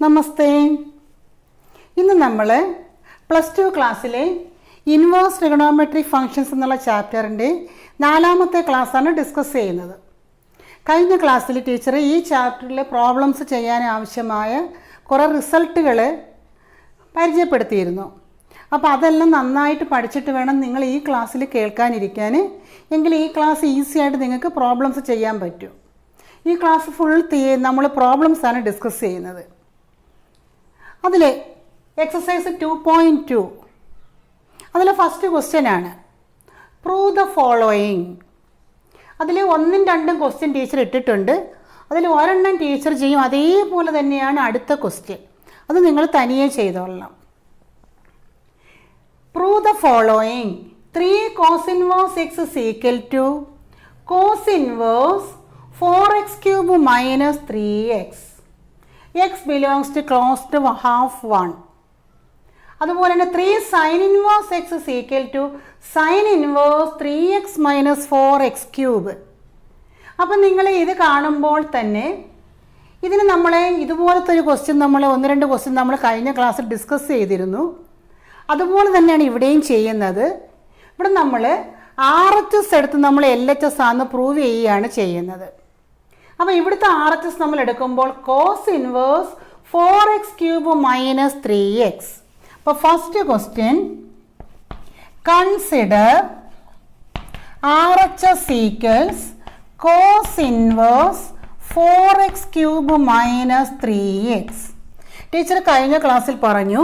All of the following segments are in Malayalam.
നമസ്തേ. ഇന്ന് നമ്മൾ +2 ക്ലാസ്സിലെ ഇൻവേഴ്സ് ട്രിഗണോമെട്രിക് ഫങ്ഷൻസ് എന്നുള്ള ചാപ്റ്ററിൻ്റെ 4ാമത്തെ ക്ലാസ്സാണ് ഡിസ്കസ് ചെയ്യുന്നത്. കഴിഞ്ഞ ക്ലാസ്സിൽ ടീച്ചർ ഈ ചാപ്റ്ററിലെ പ്രോബ്ലംസ് ചെയ്യാൻ ആവശ്യമായ കുറേ റിസൾട്ടുകൾ പരിചയപ്പെടുത്തിയിരുന്നു. അപ്പോൾ അതെല്ലാം നന്നായിട്ട് പഠിച്ചിട്ട് വേണം നിങ്ങൾ ഈ ക്ലാസ്സിൽ കേൾക്കാനിരിക്കാൻ. എങ്കിൽ ഈ ക്ലാസ് ഈസി ആയിട്ട് നിങ്ങൾക്ക് പ്രോബ്ലംസ് ചെയ്യാൻ പറ്റും. ഈ ക്ലാസ് ഫുൾ നമ്മൾ പ്രോബ്ലംസാണ് ഡിസ്കസ് ചെയ്യുന്നത്. അതിൽ എക്സസൈസ് 2.2 അതിൽ ഫസ്റ്റ് ക്വസ്റ്റ്യൻ ആണ് പ്രൂവ് ദ ഫോളോയിങ്. അതിൽ 1ഉം 2ഉം ക്വസ്റ്റ്യൻ ടീച്ചർ ഇട്ടിട്ടുണ്ട്. അതിൽ ഒരെണ്ണം ടീച്ചർ ചെയ്യും, അതേപോലെ തന്നെയാണ് അടുത്ത ക്വസ്റ്റ്യൻ. അത് നിങ്ങൾ തനിയെ ചെയ്തോളണം. Prove the following. 3 cos inverse x is equal to cos inverse 4x³ minus 3x. x belongs to closed half 1. അതുപോലെ തന്നെ 3 sin inverse x is equal to sin inverse 3x minus 4x³. അപ്പം നിങ്ങൾ ഇത് കാണുമ്പോൾ തന്നെ ഇതിന് നമ്മളെ ഇതുപോലത്തെ ഒരു ക്വസ്റ്റ്യൻ നമ്മൾ 1-2 ക്വസ്റ്റ്യൻ നമ്മൾ കഴിഞ്ഞ ക്ലാസ്സിൽ ഡിസ്കസ് ചെയ്തിരുന്നു. അതുപോലെ തന്നെയാണ് ഇവിടെയും ചെയ്യുന്നത്. ഇവിടെ നമ്മൾ RHS എടുത്ത് നമ്മൾ LHS ആണെന്ന് പ്രൂവ് ചെയ്യുകയാണ് ചെയ്യുന്നത്. അപ്പോൾ ഇവിടുത്തെ RHS നമ്മൾ എടുക്കുമ്പോൾ cos inverse 4x³ minus 3x. അപ്പോൾ first question consider RHS equals cos inverse 4x³ minus 3x. Teacher കഴിഞ്ഞ ക്ലാസ്സിൽ പറഞ്ഞു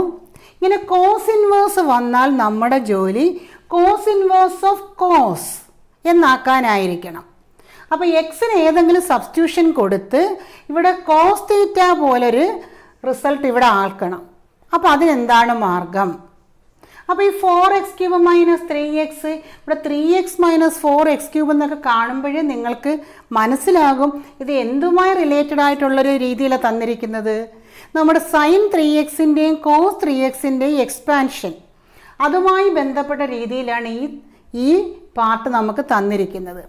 ഇങ്ങനെ കോസ് ഇൻവേഴ്സ് വന്നാൽ നമ്മുടെ ജോലി കോസ് ഇൻവേഴ്സ് ഓഫ് കോസ് എന്നാക്കാനായിരിക്കണം. അപ്പോൾ എക്സിന് ഏതെങ്കിലും സബ്സ്റ്റിറ്റ്യൂഷൻ കൊടുത്ത് ഇവിടെ കോസ് തീറ്റ പോലൊരു റിസൾട്ട് ഇവിടെ ആക്കണം. അപ്പോൾ അതിനെന്താണ് മാർഗം? അപ്പോൾ ഈ 4x³ മൈനസ് 3x, ഇവിടെ 3x മൈനസ് 4x³ എന്നൊക്കെ കാണുമ്പോഴേ നിങ്ങൾക്ക് മനസ്സിലാകും ഇത് എന്തുമായി റിലേറ്റഡ് ആയിട്ടുള്ളൊരു രീതിയിലാണ് തന്നിരിക്കുന്നത്. നമ്മുടെ സൈൻ 3xൻ്റെയും കോസ് 3xൻ്റെയും എക്സ്പാൻഷൻ അതുമായി ബന്ധപ്പെട്ട രീതിയിലാണ് ഈ പാർട്ട് നമുക്ക് തന്നിരിക്കുന്നത്.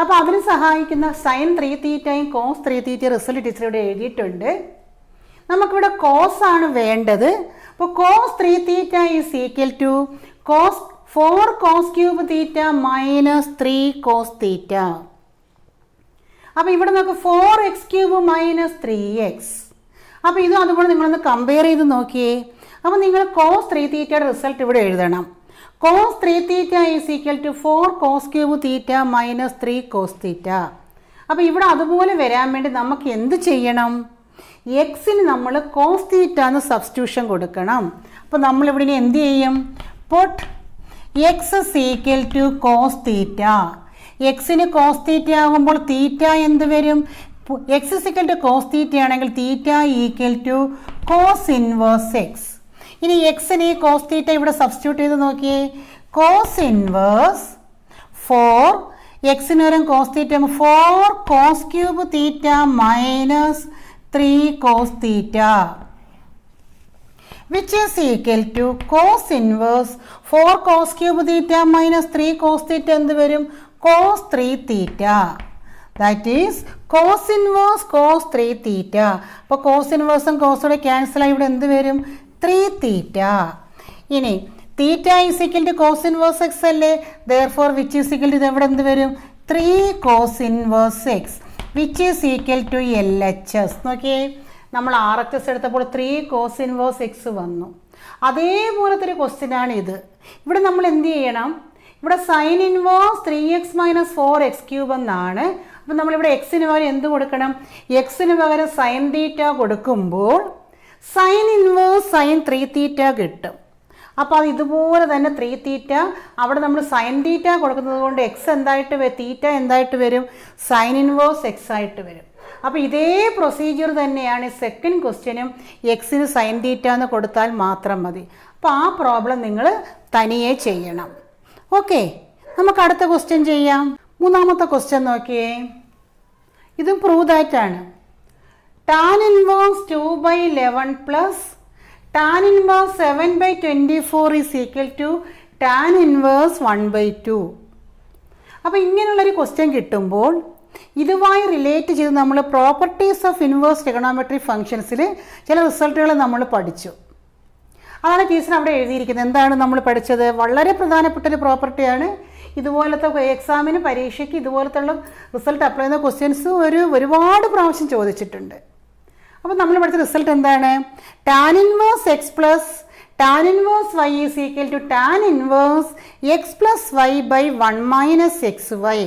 അപ്പോൾ അതിന് സഹായിക്കുന്ന സൈൻ 3θയും കോസ് 3θ റിസൾട്ട് ടീച്ചർ ഇവിടെ എഴുതിയിട്ടുണ്ട്. നമുക്കിവിടെ കോസ് ആണ് വേണ്ടത്. അപ്പോൾ cos 3θ is equal to 4 cos³ θ minus 3 cos θ. അപ്പോൾ ഇവിടെ നമുക്ക് 4x³ മൈനസ് 3x. അപ്പോൾ ഇതും അതുപോലെ നിങ്ങളൊന്ന് കമ്പയർ ചെയ്ത് നോക്കിയേ. അപ്പോൾ നിങ്ങൾ കോസ് 3θയുടെ റിസൾട്ട് ഇവിടെ എഴുതണം. Cos 3θ is equal to 4 cos³ θ minus 3 cos θ. അപ്പോൾ ഇവിടെ അതുപോലെ വരാൻ വേണ്ടി നമുക്ക് എന്ത് ചെയ്യണം? എക്സിന് നമ്മൾ കോസ് θ എന്ന് സബ്സ്റ്റിറ്റ്യൂഷൻ കൊടുക്കണം. അപ്പോൾ നമ്മളിവിടെ ഇനി എന്ത് ചെയ്യും? Put x is equal to cos θ. എക്സിന് കോസ് θ ആകുമ്പോൾ തീറ്റ എന്ത് വരും? X is equal to cos θ ആണെങ്കിൽ theta equal to cos inverse x. ഇനി എക്സിന് ഈ കോസ് θ ഇവിടെ സബ്സ്റ്റിറ്റ്യൂട്ട് ചെയ്ത് നോക്കിയേ. കോസ് ഇൻവേഴ്സ് 4 എക്സിന് വരും cos θ 4 cos³ θ minus 3 cos θ which is equal to cos inverse 4 cos³ θ minus 3 cos θ എന്ത് വരും? Cos 3θ. That is cos inverse cos 3θ. അപ്പോൾ കോസ് ഇൻവേഴ്സും കോസോടെ ക്യാൻസലായി ഇവിടെ എന്ത് വരും? 3θ. ഇനി theta is equal to cos inverse x അല്ലേ? Therefore which is equal to ഇത് എവിടെ എന്ത് വരും? 3 cos inverse x which is equal to LHS. നോക്കിയേ, നമ്മൾ RHS എടുത്തപ്പോൾ 3 cos ഇൻവേഴ്സ് എക്സ് വന്നു. അതേപോലത്തെ ഒരു ക്വസ്റ്റ്യനാണ് ഇത്. ഇവിടെ നമ്മൾ എന്ത് ചെയ്യണം? ഇവിടെ sine inverse 3x minus 4x³ എന്നാണ്. അപ്പം നമ്മളിവിടെ എക്സിന് പകരം എന്ത് കൊടുക്കണം? എക്സിന് പകരം സൈൻ തീറ്റ കൊടുക്കുമ്പോൾ സൈൻ ഇൻവേഴ്സ് സൈൻ 3θ കിട്ടും. അപ്പോൾ അത് ഇതുപോലെ തന്നെ 3θ അവിടെ നമ്മൾ സൈൻ തീറ്റ കൊടുക്കുന്നത് കൊണ്ട് എക്സ് എന്തായിട്ട് തീറ്റ എന്തായിട്ട് വരും? സൈൻ ഇൻവേഴ്സ് എക്സ് ആയിട്ട് വരും. അപ്പോൾ ഇതേ പ്രൊസീജിയർ തന്നെയാണ് സെക്കൻഡ് ക്വസ്റ്റ്യനും. എക്സിന് സൈൻ തീറ്റ എന്ന് കൊടുത്താൽ മാത്രം മതി. അപ്പോൾ ആ പ്രോബ്ലം നിങ്ങൾ തനിയെ ചെയ്യണം. ഓക്കെ, നമുക്ക് അടുത്ത ക്വസ്റ്റ്യൻ ചെയ്യാം. 3ാമത്തെ ക്വസ്റ്റ്യൻ നോക്കിയേ. ഇതും prove ദാറ്റാണ്. tan inverse 2/11 plus tan inverse 7/24 is equal to tan inverse 1/2. അപ്പോൾ ഇങ്ങനെയുള്ളൊരു ക്വസ്റ്റ്യൻ കിട്ടുമ്പോൾ ഇതുമായി റിലേറ്റ് ചെയ്ത് നമ്മൾ പ്രോപ്പർട്ടീസ് ഓഫ് ഇൻവേഴ്സ് ട്രിഗണോമെട്രി ഫംഗ്ഷൻസിൽ ചില റിസൾട്ടുകൾ നമ്മൾ പഠിച്ചു. അതാണ് ടീച്ചർ അവിടെ എഴുതിയിരിക്കുന്നത്. എന്താണ് നമ്മൾ പഠിച്ചത്? വളരെ പ്രധാനപ്പെട്ട ഒരു പ്രോപ്പർട്ടിയാണ്. ഇതുപോലത്തെ എക്സാമിന് പരീക്ഷയ്ക്ക് ഇതുപോലത്തെ റിസൾട്ട് അപ്ലൈ ചെയ്യുന്ന ക്വസ്റ്റ്യൻസ് ഒരുപാട് പ്രാവശ്യം ചോദിച്ചിട്ടുണ്ട്. അപ്പോൾ നമ്മൾ പഠിച്ച റിസൾട്ട് എന്താണ്? Tan inverse x plus tan inverse y is equal to tan inverse x plus y by 1 minus x y.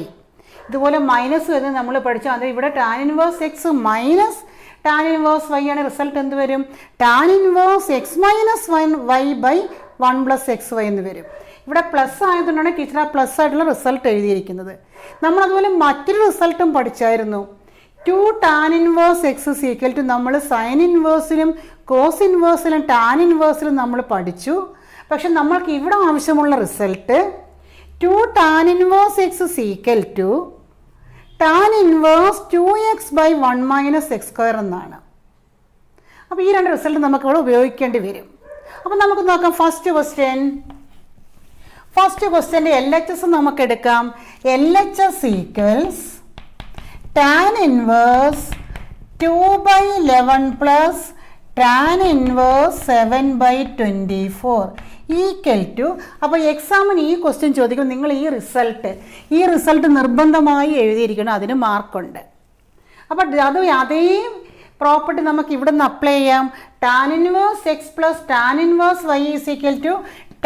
ഇതുപോലെ മൈനസ് വരുന്നത് നമ്മൾ പഠിച്ചു. അത് ഇവിടെ tan inverse x minus tan inverse y ആണ്. റിസൾട്ട് എന്ത് വരും? Tan inverse x minus y by 1 plus x y എന്ന് വരും. ഇവിടെ പ്ലസ് ആയതുകൊണ്ടാണ് ടീച്ചർ ആ പ്ലസ് ആയിട്ടുള്ള റിസൾട്ട് എഴുതിയിരിക്കുന്നത്. നമ്മളതുപോലെ മറ്റൊരു റിസൾട്ടും പഠിച്ചായിരുന്നു. 2 tan inverse x is equal to നമ്മൾ സൈൻ ഇൻവേഴ്സിലും കോസ് ഇൻവേഴ്സിലും ടാൻ ഇൻവേഴ്സിലും നമ്മൾ പഠിച്ചു. പക്ഷെ നമ്മൾക്ക് ഇവിടെ ആവശ്യമുള്ള result 2 tan inverse x is equal to tan inverse 2x by 1 minus x square എന്നാണ്. അപ്പോൾ ഈ രണ്ട് റിസൾട്ട് നമുക്ക് ഇവിടെ ഉപയോഗിക്കേണ്ടി വരും. അപ്പോൾ നമുക്ക് നോക്കാം ഫസ്റ്റ് ക്വസ്റ്റ്യൻ്റെ LHS നമുക്ക് എടുക്കാം. LHS equals tan inverse 2 by 11 plus tan inverse 7 by 24 equal to. അപ്പോൾ എക്സാമിന് ഈ ക്വസ്റ്റ്യൻ ചോദിക്കും നിങ്ങൾ ഈ റിസൾട്ട് നിർബന്ധമായി എഴുതിയിരിക്കണം. അതിന് മാർക്കുണ്ട്. അപ്പോൾ അതേ പ്രോപ്പർട്ടി നമുക്ക് ഇവിടെ നിന്ന് അപ്ലൈ ചെയ്യാം. Tan inverse x plus tan inverse y is equal to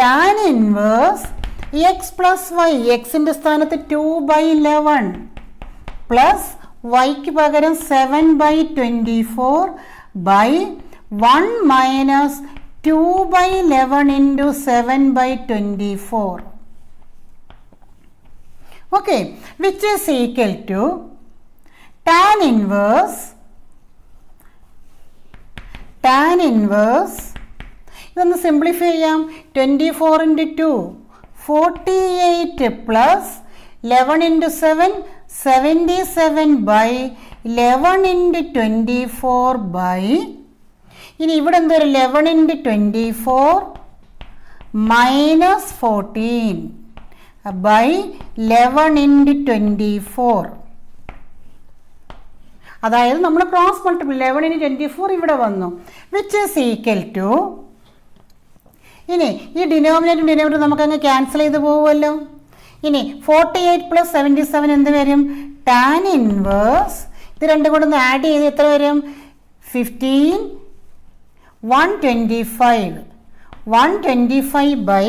tan inverse x plus y. എക്സിൻ്റെ സ്ഥാനത്ത് 2 ബൈ 11 പ്ലസ് വൈക്ക് പകരം 7 by 24 by 1 minus 2 by 11 into 7 by 24. Okay, which is equal to tan inverse ഇതൊന്ന് സിംപ്ലിഫൈ ചെയ്യാം. 24 into 2 48 plus 11 into 7 77 by 11 into 24 by ഇനി ഇവിടെ എന്തൊരു 11 into 24 മൈനസ് 14 ബൈ 11 into 24. അതായത് നമ്മൾ ക്രോസ് മൾട്ടിപ്പിൾ 11 into 24 ഇവിടെ വന്നു. വിച്ച് ഈസ് ഈക്വൽ ടു ഇനി ഈ ഡിനോമിനേറ്റർ നമുക്കങ്ങ് ക്യാൻസൽ ചെയ്ത് പോകുമല്ലോ. ഇനി 48 പ്ലസ് 77 എന്ത് വരും? ടാൻ ഇൻവേഴ്സ് ഇത് രണ്ടും കൂടെ ഒന്ന് ആഡ് ചെയ്ത് എത്ര വരും? 15 125 ബൈ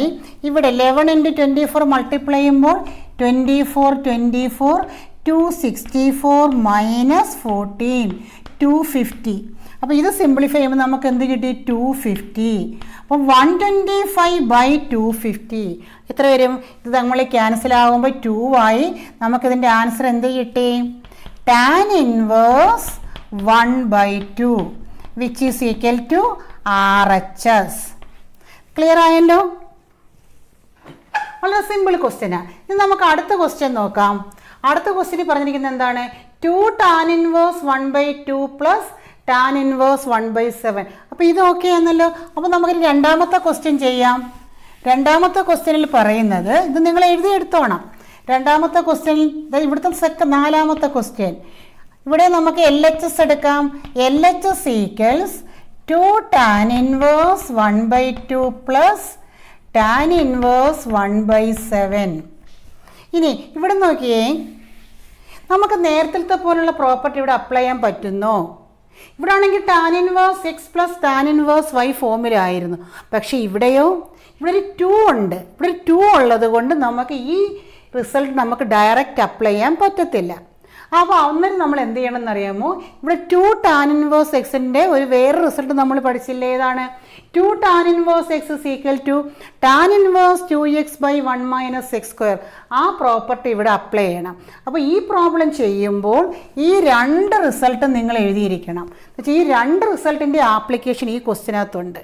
ഇവിടെ 11 into 24 മൾട്ടിപ്ലൈ ചെയ്യുമ്പോൾ 24 264 മൈനസ് 14 250. അപ്പോൾ ഇത് സിംപ്ലിഫൈ ചെയ്യുമ്പോൾ നമുക്ക് എന്ത് കിട്ടി? 250. അപ്പോൾ 125 ബൈ 250 എത്ര വരും? ഇത് നമ്മൾ ക്യാൻസൽ ആകുമ്പോൾ 2 ആയി. നമുക്കിതിൻ്റെ ആൻസർ എന്ത് കിട്ടി? Tan inverse 1/2 which is equal to RHS. Clear ആയല്ലോ? വളരെ സിമ്പിൾ ക്വസ്റ്റ്യനാണ്. ഇനി നമുക്ക് അടുത്ത ക്വസ്റ്റ്യൻ നോക്കാം. അടുത്ത ക്വസ്റ്റ്യൻ പറഞ്ഞിരിക്കുന്നത് എന്താണ്? 2 tan inverse 1/2 plus tan inverse 1/7. അപ്പോൾ ഇത് ഓക്കെ ആണല്ലോ. അപ്പോൾ നമുക്ക് രണ്ടാമത്തെ ക്വസ്റ്റ്യൻ ചെയ്യാം. രണ്ടാമത്തെ ക്വസ്റ്റ്യനിൽ പറയുന്നത് ഇത് നിങ്ങൾ എഴുതിയെടുത്തോണം. രണ്ടാമത്തെ ക്വസ്റ്റ്യൻ ഇവിടുത്തെ നാലാമത്തെ ക്വസ്റ്റ്യൻ. ഇവിടെ നമുക്ക് LHS എടുക്കാം. LHS equals 2 tan inverse 1/2 plus tan inverse 1/7. ഇനി ഇവിടെ നോക്കിയേ, നമുക്ക് നേരത്തെ പോലുള്ള പ്രോപ്പർട്ടി ഇവിടെ അപ്ലൈ ചെയ്യാൻ പറ്റുന്നോ? ഇവിടെ ആണെങ്കിൽ tan inverse x plus tan inverse y ഫോമിലായിരുന്നു. പക്ഷേ ഇവിടെ ഒരു 2 ഉണ്ട്. ഇവിടെ ഒരു 2 ഉള്ളത് കൊണ്ട് നമുക്ക് ഈ റിസൾട്ട് നമുക്ക് ഡയറക്റ്റ് അപ്ലൈ ചെയ്യാൻ പറ്റത്തില്ല. അപ്പോൾ അന്നേരം നമ്മൾ എന്ത് ചെയ്യണം എന്നറിയാമോ? ഇവിടെ 2 ടാൻ ഇൻവേഴ്സ് എക്സിൻ്റെ ഒരു വേറെ റിസൾട്ട് നമ്മൾ പഠിച്ചില്ലേ? ഏതാണ്? 2 tan inverse x is equal to tan inverse 2x by 1 minus x square. ആ പ്രോപ്പർട്ടി ഇവിടെ അപ്ലൈ ചെയ്യണം. അപ്പോൾ ഈ പ്രോബ്ലം ചെയ്യുമ്പോൾ ഈ 2 റിസൾട്ടും നിങ്ങൾ എഴുതിയിരിക്കണം. എന്നുവെച്ചാൽ ഈ 2 റിസൾട്ടിൻ്റെ ആപ്ലിക്കേഷൻ ഈ ക്വസ്റ്റിനകത്തുണ്ട്.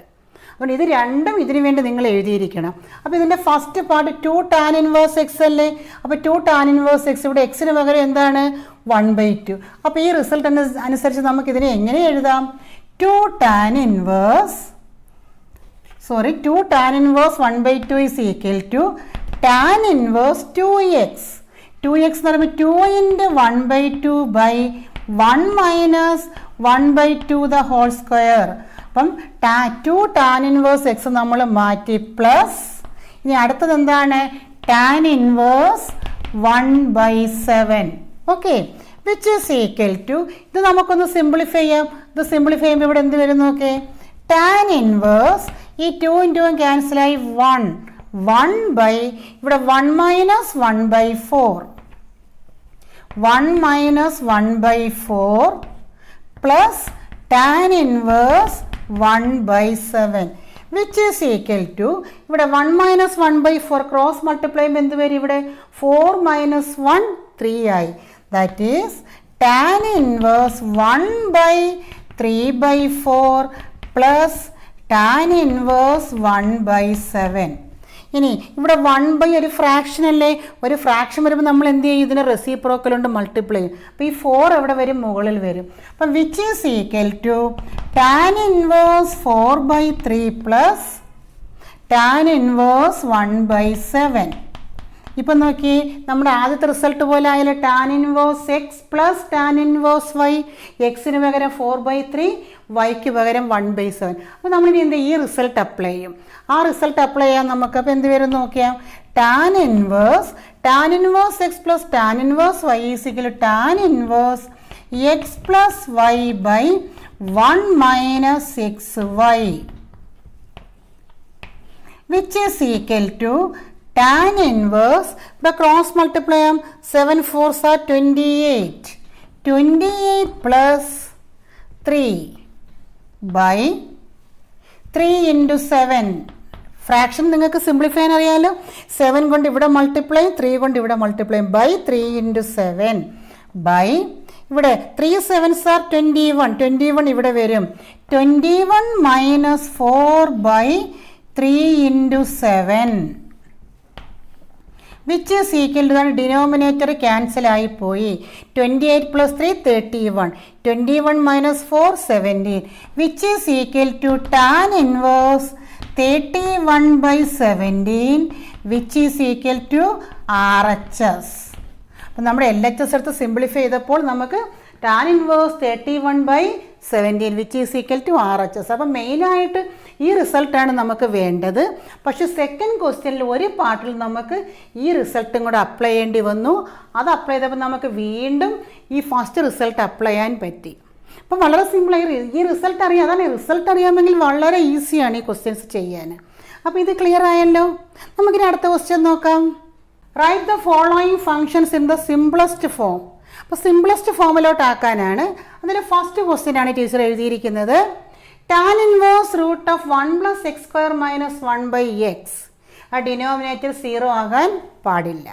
അതുകൊണ്ട് ഇത് രണ്ടും ഇതിനു വേണ്ടി നിങ്ങൾ എഴുതിയിരിക്കണം. അപ്പോൾ ഇതിൻ്റെ first part 2 tan inverse x അല്ലേ? അപ്പോൾ 2 ടാൻ ഇൻവേഴ്സ് എക്സ് ഇവിടെ എക്സിന് പകരം എന്താണ്? 1/2. അപ്പോൾ ഈ റിസൾട്ട് അനുസരിച്ച് നമുക്കിതിനെ എങ്ങനെ എഴുതാം? 2 tan inverse 1/2 is equal to tan inverse 2x. 2x എന്ന് പറയുമ്പോൾ 2 into 1/2 by 1 minus 1/2 the whole square. അപ്പം 2 ടാൻ ഇൻവേഴ്സ് എക്സ് നമ്മൾ മാറ്റി പ്ലസ് ഇനി അടുത്തത് എന്താണ് tan inverse 1/7. Okay, which is equal to ഇത് നമുക്കൊന്ന് സിംപ്ലിഫൈ ചെയ്യാം. ഇത് സിംപ്ലിഫൈ ചെയ്യുമ്പോൾ ഇവിടെ എന്ത് വരും നോക്കേ ടാൻ ഇൻവേഴ്സ് ഈ 2 ഇൻറ്റു ക്യാൻസലായി 1 ബൈ ഇവിടെ 1 minus 1/4 1 minus 1/4 plus tan inverse 1/7 which is equal to ഇവിടെ 1 മൈനസ് 1/4 ക്രോസ് മൾട്ടിപ്ലൈ ചെയ്യുമ്പോൾ എന്ത് വരും ഇവിടെ 4 മൈനസ് 1 3 ആയി. That is tan inverse 1/3/4 plus tan inverse 1/7. ഇനി ഇവിടെ 1 ഒരു ഫ്രാക്ഷൻ അല്ലേ, ഒരു ഫ്രാക്ഷൻ വരുമ്പോൾ നമ്മൾ എന്ത് ചെയ്യും ഇതിനെ റെസിപ്രോക്കൽ കൊണ്ട് മൾട്ടിപ്ലൈ ചെയ്യും. അപ്പോൾ ഈ 4 എവിടെ വരും മുകളിൽ വരും. അപ്പം which is equal to tan inverse 4/3 plus tan inverse 1/7. ഇപ്പം നോക്കി നമ്മുടെ ആദ്യത്തെ റിസൾട്ട് പോലെ ആയാലും tan inverse x plus tan inverse y, എക്സിന് പകരം 4/3 വൈക്ക് പകരം 1/7. അപ്പോൾ നമ്മളിനി എന്ത് ഈ റിസൾട്ട് അപ്ലൈ ചെയ്യും. ആ റിസൾട്ട് അപ്ലൈ ചെയ്യാൻ നമുക്ക് അപ്പോൾ എന്ത് വരും നോക്കിയാൽ tan inverse x plus tan inverse y is equal to tan inverse x plus y by 1 minus 6y which is equal to tan inverse ഇവിടെ ക്രോസ് മൾട്ടിപ്ലൈ ചെയ്യാം 7 4s are 28 plus 3 by 3 into 7. Fraction നിങ്ങൾക്ക് സിംപ്ലിഫൈ ചെയ്യാൻ അറിയാമല്ലോ. 7 കൊണ്ട് ഇവിടെ മൾട്ടിപ്ലൈ 3 കൊണ്ട് ഇവിടെ മൾട്ടിപ്ലൈ ബൈ 3 ഇൻറ്റു 7 ബൈ ഇവിടെ 3 7s are 21 ഇവിടെ വരും 21 minus 4 by 3 into 7 which is equal to denominator cancel ആയിപ്പോയി 28 plus 3 31 minus 4 17 which is equal to tan inverse 31/17 which is equal to RHS. അപ്പം നമ്മുടെ LHS എടുത്ത് സിംപ്ലിഫൈ ചെയ്തപ്പോൾ നമുക്ക് tan inverse 31/17 which is equal to RHS. അപ്പം മെയിനായിട്ട് ഈ റിസൾട്ടാണ് നമുക്ക് വേണ്ടത്. പക്ഷെ സെക്കൻഡ് ക്വസ്റ്റ്യനിൽ ഒരു പാർട്ടിൽ നമുക്ക് ഈ റിസൾട്ടും കൂടെ അപ്ലൈ ചെയ്യേണ്ടി വന്നു. അത് അപ്ലൈ ചെയ്തപ്പോൾ നമുക്ക് വീണ്ടും ഈ ഫസ്റ്റ് റിസൾട്ട് അപ്ലൈ ചെയ്യാൻ പറ്റി. അപ്പം വളരെ സിമ്പിളായി ഈ റിസൾട്ട് അറിയാം. അതാണ് റിസൾട്ട് അറിയാമെങ്കിൽ വളരെ ഈസിയാണ് ഈ ക്വസ്റ്റ്യൻസ് ചെയ്യാൻ. അപ്പോൾ ഇത് ക്ലിയർ ആയല്ലോ. നമുക്കിനി അടുത്ത ക്വസ്റ്റ്യൻ നോക്കാം. Write the following functions in the simplest form. അപ്പോൾ സിംപ്ലസ്റ്റ് ഫോമിലോട്ടാക്കാനാണ്. അതിൽ ഫസ്റ്റ് ക്വസ്റ്റ്യനാണ് ടീച്ചർ എഴുതിയിരിക്കുന്നത്. Tan inverse root of 1 plus x square minus 1/x. ആ ഡിനോമിനേറ്റർ 0 ആകാൻ പാടില്ല.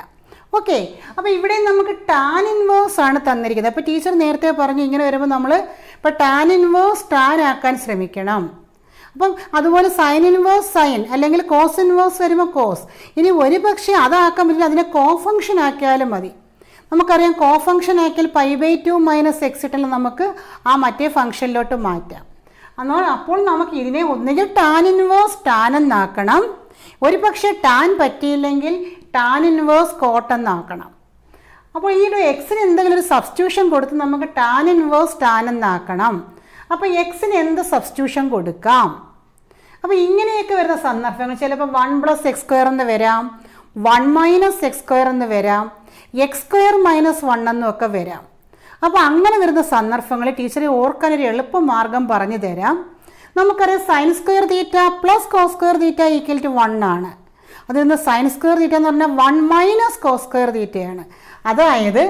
ഓക്കെ, അപ്പോൾ ഇവിടെ നമുക്ക് ടാൻ ഇൻവേഴ്സ് ആണ് തന്നിരിക്കുന്നത്. അപ്പോൾ ടീച്ചർ നേരത്തെ പറഞ്ഞു ഇങ്ങനെ വരുമ്പോൾ നമ്മൾ ഇപ്പോൾ ടാൻ ഇൻവേഴ്സ് ടാൻ ആക്കാൻ ശ്രമിക്കണം. അപ്പം അതുപോലെ സൈൻ ഇൻവേഴ്സ് സൈൻ അല്ലെങ്കിൽ കോസ് ഇൻവേഴ്സ് വരുമ്പോൾ കോസ്. ഇനി ഒരു പക്ഷേ അതാക്കാൻ പറ്റില്ല, അതിനെ കോഫങ്ഷൻ ആക്കിയാലും മതി. നമുക്കറിയാം കോഫങ്ഷൻ ആക്കിയാൽ π/2 മൈനസ് എക്സ് ഇട്ടെല്ലാം നമുക്ക് ആ മറ്റേ ഫംഗ്ഷനിലോട്ട് മാറ്റാം. അപ്പോൾ നമുക്ക് ഇതിനെ ഒന്നുകിൽ ടാൻ ഇൻവേഴ്സ് ടാൻ എന്നാക്കണം, ഒരു പക്ഷേ ടാൻ പറ്റിയില്ലെങ്കിൽ ടാൻ ഇൻവേഴ്സ് കോട്ട് എന്നാക്കണം. അപ്പോൾ ഈ ഒരു എക്സിന് എന്തെങ്കിലും ഒരു സബ്സ്റ്റിറ്റ്യൂഷൻ കൊടുത്ത് നമുക്ക് ടാൻ ഇൻവേഴ്സ് ടാൻ എന്നാക്കണം. അപ്പോൾ എക്സിന് എന്ത് സബ്സ്റ്റിറ്റ്യൂഷൻ കൊടുക്കാം? അപ്പോൾ ഇങ്ങനെയൊക്കെ വരുന്ന സന്ദർഭങ്ങൾ ചിലപ്പോൾ 1 പ്ലസ് എക്സ് സ്ക്വയർ എന്ന് വരാം, 1 മൈനസ് എക്സ് സ്ക്വയർ എന്ന് വരാം, എക്സ് സ്ക്വയർ മൈനസ് 1 എന്നൊക്കെ വരാം. അപ്പോൾ അങ്ങനെ വരുന്ന സന്ദർഭങ്ങളിൽ ടീച്ചറെ ഓർക്കാനൊരു എളുപ്പമാർഗം പറഞ്ഞു തരാം. നമുക്കറിയാം sine square theta plus cos square theta equal to 1 ആണ്. അതിൽ നിന്ന് സൈൻ സ്ക്വയർ തീറ്റ എന്ന് പറഞ്ഞാൽ 1 മൈനസ് കോസ് സ്ക്വയർ തീറ്റയാണ്. അതായത്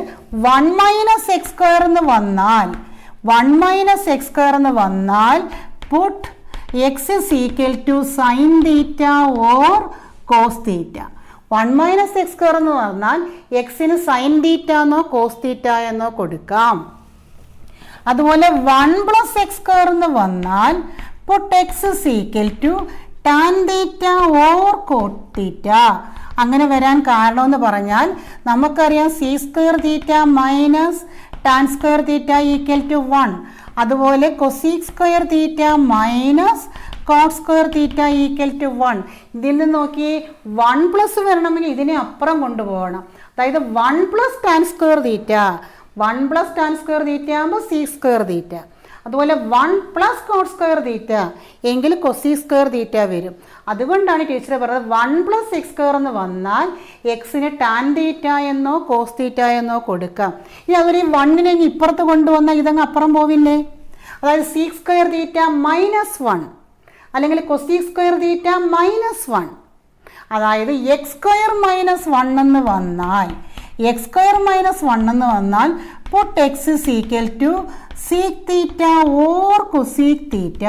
1 മൈനസ് എക്സ് സ്ക്വയർ എന്ന് വന്നാൽ 1 മൈനസ് എക്സ് സ്ക്വയർ എന്ന് വന്നാൽ put x is equal to sine theta or cos theta. 1 minus x square എന്ന് പറഞ്ഞാൽ എക്സിന് സൈൻ തീറ്റ എന്നോ കോസ് തീറ്റ എന്നോ കൊടുക്കാം. അതുപോലെ 1 പ്ലസ് എക്സ് സ്ക്വയർ എന്ന് വന്നാൽ put x is equal to tan theta or cot theta. അങ്ങനെ വരാൻ കാരണമെന്ന് പറഞ്ഞാൽ നമുക്കറിയാം sec square theta minus tan square theta equal to 1. അതുപോലെ cosec square theta minus cot square theta equal to 1. ഇതിൽ നിന്ന് നോക്കി 1 പ്ലസ് വരണമെങ്കിൽ ഇതിനെ അപ്പുറം കൊണ്ടുപോകണം. അതായത് 1 plus tan square theta, 1 plus tan square തീറ്റ ആകുമ്പോൾ സീക്ക് സ്ക്വയർ തീറ്റ. അതുപോലെ 1 പ്ലസ് കോട്ട് സ്ക്വയർ തീറ്റ എങ്കിൽ കൊസി സ്ക്വയർ തീറ്റ വരും. അതുകൊണ്ടാണ് ടീച്ചർ പറയുന്നത് 1 പ്ലസ് എക്സ് സ്ക്വയർ എന്ന് വന്നാൽ എക്സിന് ടാൻ തീറ്റ എന്നോ കോസ് തീറ്റ എന്നോ കൊടുക്കാം. ഇനി അതുപോലെ ഈ 1നെ ഇപ്പുറത്ത് കൊണ്ടുവന്നാൽ ഇതങ്ങ് അപ്പുറം പോവില്ലേ? അതായത് സീക്ക് സ്ക്വയർ തീറ്റ -1 അല്ലെങ്കിൽ കൊസി സ്ക്വയർ തീറ്റ -1. അതായത് എക്സ് സ്ക്വയർ -1 എന്ന് വന്നാൽ put x is equal to sec theta or cosec theta.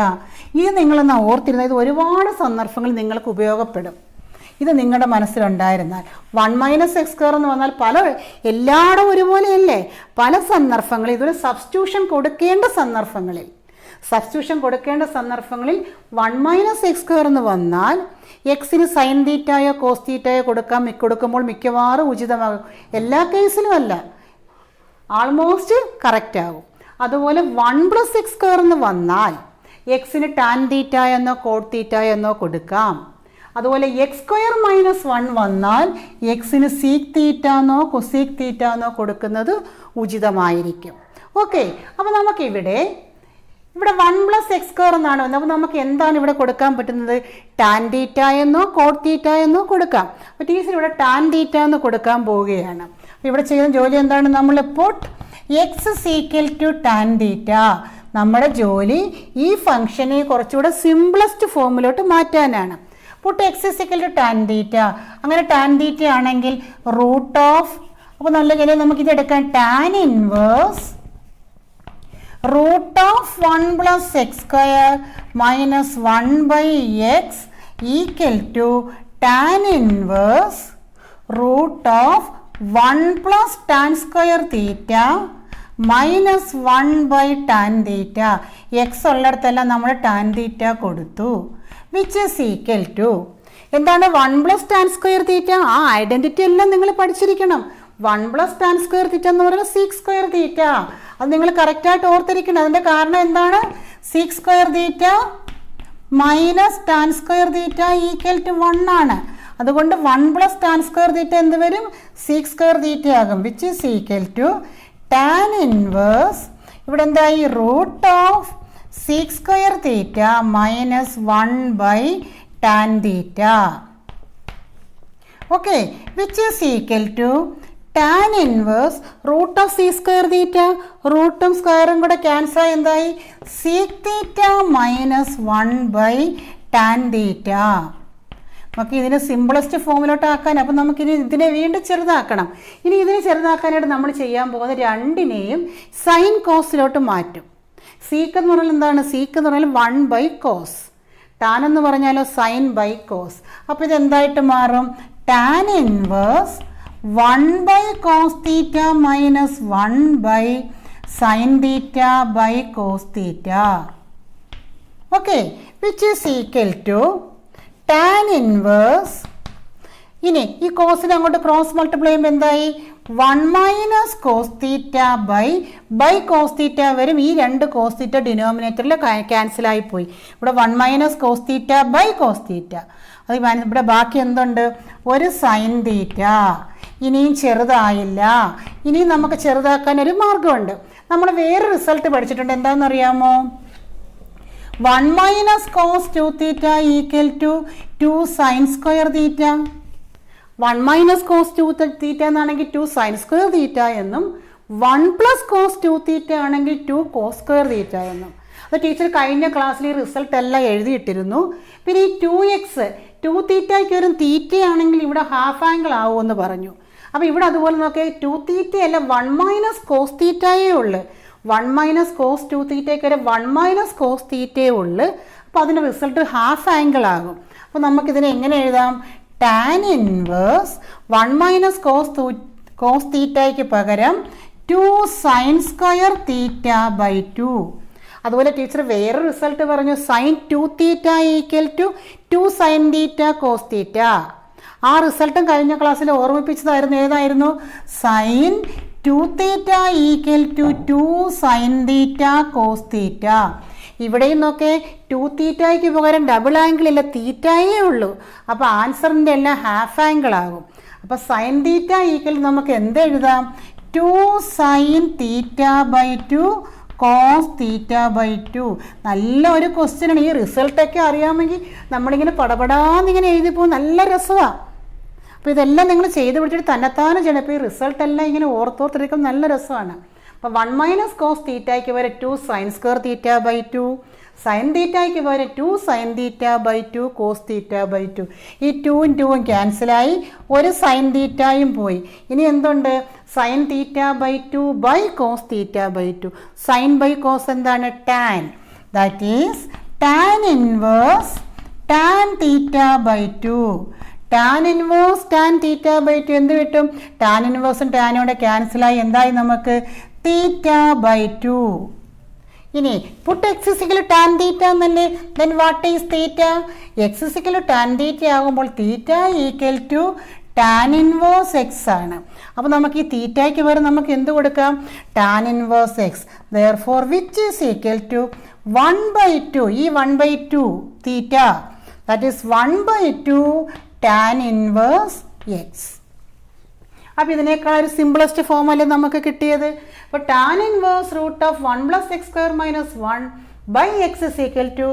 ഇത് നിങ്ങളൊന്ന് ഓർത്തിരുന്നത് ഒരുപാട് സന്ദർഭങ്ങളിൽ നിങ്ങൾക്ക് ഉപയോഗപ്പെടും. ഇത് നിങ്ങളുടെ മനസ്സിലുണ്ടായിരുന്നാൽ 1 - എക്സ് സ്ക്വയർ എന്ന് വന്നാൽ എല്ലായിടും ഒരുപോലെയല്ലേ? പല സന്ദർഭങ്ങളിൽ ഇതൊരു സബ്സ്റ്റിറ്റ്യൂഷൻ കൊടുക്കേണ്ട സന്ദർഭങ്ങളിൽ 1 - എക്സ് സ്ക്വയർ എന്ന് വന്നാൽ എക്സിന് സൈൻ തീറ്റയോ കോസ് തീറ്റയോ കൊടുക്കുമ്പോൾ മിക്കവാറും ഉചിതമാകും. എല്ലാ കേസിലും അല്ല, ആൾമോസ്റ്റ് കറക്റ്റ് ആകും. അതുപോലെ 1 പ്ലസ് എക്സ് സ്ക്വയർ എന്ന് വന്നാൽ എക്സിന് ടാൻ തീറ്റ എന്നോ കോട്ട് തീറ്റ എന്നോ കൊടുക്കാം. അതുപോലെ എക്സ് സ്ക്വയർ -1 വന്നാൽ എക്സിന് സീക്ക് തീറ്റ എന്നോ കൊസീക് തീറ്റ എന്നോ കൊടുക്കുന്നത് ഉചിതമായിരിക്കും. ഓക്കെ, അപ്പോൾ നമുക്കിവിടെ 1 പ്ലസ് എക്സ് സ്ക്വയർ എന്നാണ് വന്നത്. അപ്പോൾ നമുക്ക് എന്താണ് ഇവിടെ കൊടുക്കാൻ പറ്റുന്നത്? ടാൻ തീറ്റ എന്നോ കോട്ട് തീറ്റ എന്നോ കൊടുക്കാം. അപ്പോൾ ടീച്ചർ ഇവിടെ ടാൻ തീറ്റ എന്ന് കൊടുക്കാൻ പോവുകയാണ്. അപ്പോൾ ഇവിടെ ചെയ്യുന്ന ജോലി എന്താണ്? നമ്മൾ put x equal to tan theta. നമ്മുടെ ജോലി ഈ ഫംഗ്ഷനെ കുറച്ചുകൂടെ സിംപ്ലസ്റ്റ് ഫോമിലോട്ട് മാറ്റാനാണ്. Put x equal to tan theta. അങ്ങനെ ടാൻ തീറ്റ ആണെങ്കിൽ റൂട്ട് ഓഫ്, അപ്പോൾ നല്ല കാര്യം നമുക്കിത് എടുക്കാം, tan inverse root of 1 plus x square minus 1 by x equal to tan inverse root of 1 plus tan square theta minus 1 by tan theta. x ഉള്ളിടത്തെല്ലാം നമ്മൾ tan theta കൊടുത്തു, which is equal to എന്താണ്? 1 plus tan square theta. ആ ഐഡന്റിറ്റി എല്ലാം നിങ്ങൾ പഠിച്ചിരിക്കണം. 1 പ്ലസ് ടാൻ സ്ക്വയർ തീറ്റ എന്ന് പറയുന്നത് സീക്ക് സ്ക്വയർ തീറ്റ. അത് നിങ്ങൾ കറക്റ്റായിട്ട് ഓർത്തിരിക്കണം. അതിൻ്റെ കാരണം എന്താണ്? Sec square theta minus tan square theta equal to 1 ആണ്. അതുകൊണ്ട് 1 പ്ലസ് ടാൻ സ്ക്വയർ തീറ്റ എന്ത് വരും? സീക്ക് സ്ക്വയർ തീറ്റ ആകും, which is equal to tan inverse, ഇവിടെ എന്തായി? Root of sec square theta minus 1 by tan theta. Okay, which is equal to tan inverse root of sec square theta. റൂട്ടും സ്ക്വയറും കൂടെ ക്യാൻസൽ ആയി എന്തായി? Sec theta minus 1 by tan theta. നമുക്ക് ഇതിനെ സിമ്പിളസ്റ്റ് ഫോമിലോട്ട് ആക്കാൻ, അപ്പം നമുക്കിനി ഇതിനെ വീണ്ടും ചെറുതാക്കണം. ഇനി ഇതിനെ ചെറുതാക്കാനായിട്ട് നമ്മൾ ചെയ്യാൻ പോകുന്നത് രണ്ടിനെയും സൈൻ കോസിലോട്ട് മാറ്റും. സീക്ക് എന്ന് പറഞ്ഞാൽ എന്താണ്? സീക്ക് എന്ന് പറഞ്ഞാൽ 1 ബൈ കോസ്, ടാൻ എന്ന് പറഞ്ഞാലോ സൈൻ ബൈ കോസ്. അപ്പോൾ ഇത് എന്തായിട്ട് മാറും? Tan inverse 1 by cos theta minus 1 by sin theta by cos theta. Okay, which is equal to tan inverse. ഇനി ഈ കോസിനെ അങ്ങോട്ട് ക്രോസ് മൾട്ടിപ്ലൈ ചെയ്യുമ്പോൾ എന്തായി? 1 minus cos theta by cos theta വരും. ഈ രണ്ട് കോസ് തീറ്റ ഡിനോമിനേറ്ററിൽ ക്യാൻസലായിപ്പോയി. ഇവിടെ 1 minus cos theta by cos theta. അത് ഇവിടെ ബാക്കി എന്തുണ്ട്? ഒരു സൈൻ തീറ്റ. ഇനിയും ചെറുതായില്ല. ഇനിയും നമുക്ക് ചെറുതാക്കാൻ ഒരു മാർഗമുണ്ട്. നമ്മൾ വേറെ റിസൾട്ട് പഠിച്ചിട്ടുണ്ട്. എന്താണെന്നറിയാമോ? 1 minus cos 2 theta equal to 2 sine square theta. 1 minus cos 2 theta എന്നാണെങ്കിൽ 2 സൈൻ സ്ക്വയർ തീറ്റ എന്നും, 1 പ്ലസ് കോസ് 2 തീറ്റ ആണെങ്കിൽ 2 കോസ് സ്ക്വയർ തീറ്റ എന്നും. അത് ടീച്ചർ കഴിഞ്ഞ ക്ലാസ്സിൽ ഈ റിസൾട്ട് എല്ലാം എഴുതിയിട്ടിരുന്നു. പിന്നെ ഈ 2x 2 തീറ്റയ്ക്ക് വരും തീറ്റയാണെങ്കിൽ ഇവിടെ ഹാഫ് ആംഗിൾ ആവുമെന്ന് പറഞ്ഞു. അപ്പോൾ ഇവിടെ അതുപോലെ നോക്കിയാൽ 2 തീറ്റയല്ല 1 മൈനസ് കോസ് തീറ്റയേ ഉള്ളു. 1 മൈനസ് കോസ് 2 തീറ്റയ്ക്ക് വരെ 1 മൈനസ് കോസ് തീറ്റയേ ഉള്ളു. അപ്പോൾ അതിൻ്റെ റിസൾട്ട് ഹാഫ് ആംഗിൾ ആകും. അപ്പോൾ നമുക്കിതിനെ എങ്ങനെ എഴുതാം? ടാൻ ഇൻവേഴ്സ് 1 മൈനസ് കോസ് തീറ്റയ്ക്ക് പകരം 2 സൈൻ സ്ക്വയർ തീറ്റ ബൈ 2. അതുപോലെ ടീച്ചർ വേറെ റിസൾട്ട് പറഞ്ഞു, sine 2 theta equal to 2 sine theta cos theta. ആ റിസൾട്ടും കഴിഞ്ഞ ക്ലാസ്സിൽ ഓർമ്മിപ്പിച്ചതായിരുന്നു. ഏതായിരുന്നു? Sine 2 theta equal to 2 sine theta cos theta. ഇവിടെയും നോക്കേ 2 തീറ്റയ്ക്ക് പകരം ഡബിൾ ആംഗിൾ ഇല്ല, തീറ്റയേ ഉള്ളൂ. അപ്പോൾ ആൻസറിൻ്റെ എല്ലാം ഹാഫ് ആംഗിൾ ആകും. അപ്പോൾ സൈൻ തീറ്റ ഈക്വൽ നമുക്ക് എന്ത് എഴുതാം? 2 sine theta by 2 cos theta by 2. നല്ലൊരു ക്വസ്റ്റ്യനാണ്. ഈ റിസൾട്ടൊക്കെ അറിയാമെങ്കിൽ നമ്മളിങ്ങനെ പടപടാന്നിങ്ങനെ എഴുതി പോകും. നല്ല രസമാണ്. അപ്പോൾ ഇതെല്ലാം നിങ്ങൾ ചെയ്ത് പിടിച്ചിട്ട് തന്നെത്താനെ ചെയ്യണം. ഇപ്പോൾ ഈ റിസൾട്ടെല്ലാം ഇങ്ങനെ ഓർത്തോർത്തിരിക്കും. നല്ല രസമാണ്. അപ്പോൾ 1 മൈനസ് കോസ് തീറ്റയ്ക്ക് വരെ 2 sine square theta by 2, sine തീറ്റയ്ക്ക് വരെ 2 sine theta by 2 cos theta by 2. ഈ 2ഉം 2ഉം ക്യാൻസലായി, ഒരു സൈൻ തീറ്റയും പോയി. ഇനി എന്തുണ്ട്? Sine theta by 2 by cos theta by 2. Sine by cos എന്താണ്? Tan. That is tan inverse tan theta by 2. Tan inverse tan theta by 2 എന്ത് കിട്ടും? ടാൻ ഇൻവേഴ്സും ടാനും കൂടെ ക്യാൻസലായി എന്തായി നമുക്ക്? Theta by 2. ഇനി put x is equal tan theta എന്നല്ലേ? Then what is theta? X is equal tan theta ആകുമ്പോൾ theta equal to tan inverse x ആണ്. അപ്പോൾ നമുക്ക് ഈ തീറ്റയ്ക്ക് വരെ നമുക്ക് എന്ത് കൊടുക്കാം? Tan inverse x. Therefore which is equal to 1/2. ഈ 1/2 theta, that is 1/2 tan inverse x. അപ്പോൾ ഇതിനേക്കാൾ ഒരു സിംപ്ലസ്റ്റ് ഫോം അല്ലേ നമുക്ക് കിട്ടിയത്? അപ്പോൾ tan inverse root of 1 + x² - 1 by x is equal to